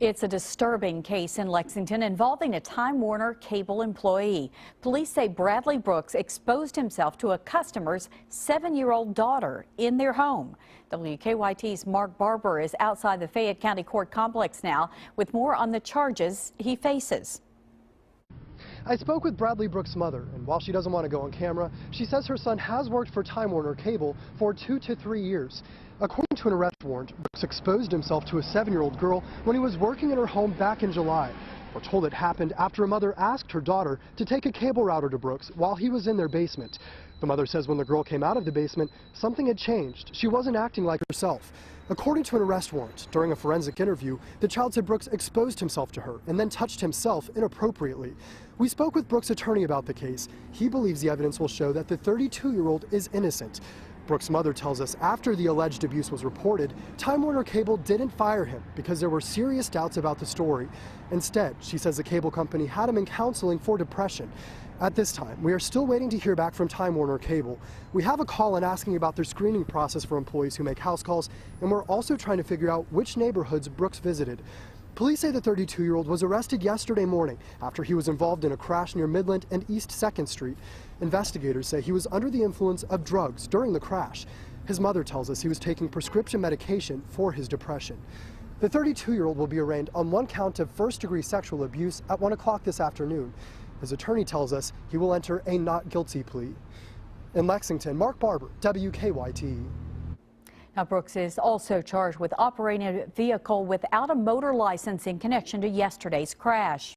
It's a disturbing case in Lexington involving a Time Warner cable employee. Police say Bradley Brooks exposed himself to a customer's 7-year-old daughter in their home. WKYT's Mark Barber is outside the Fayette County Court complex now with more on the charges he faces. I spoke with Bradley Brooks' mother, and while she doesn't want to go on camera, she says her son has worked for Time Warner Cable for 2 to 3 years. According to an arrest warrant, Brooks exposed himself to a 7-year-old girl when he was working in her home back in July. We're told it happened after a mother asked her daughter to take a cable router to Brooks while he was in their basement. The mother says when the girl came out of the basement, something had changed. She wasn't acting like herself. According to an arrest warrant, during a forensic interview, the child said Brooks exposed himself to her and then touched himself inappropriately. We spoke with Brooks' attorney about the case. He believes the evidence will show that the 32-year-old is innocent. Brooks' mother tells us after the alleged abuse was reported, Time Warner Cable didn't fire him because there were serious doubts about the story. Instead, she says the cable company had him in counseling for depression. At this time, we are still waiting to hear back from Time Warner Cable. We have a call in asking about their screening process for employees who make house calls, and we're also trying to figure out which neighborhoods Brooks visited. Police say the 32-year-old was arrested yesterday morning after he was involved in a crash near Midland and East 2nd Street. Investigators say he was under the influence of drugs during the crash. His mother tells us he was taking prescription medication for his depression. The 32-year-old will be arraigned on one count of first-degree sexual abuse at 1 o'clock this afternoon. His attorney tells us he will enter a not guilty plea. In Lexington, Mark Barber, WKYT. Now, Brooks is also charged with operating a vehicle without a motor license in connection to yesterday's crash.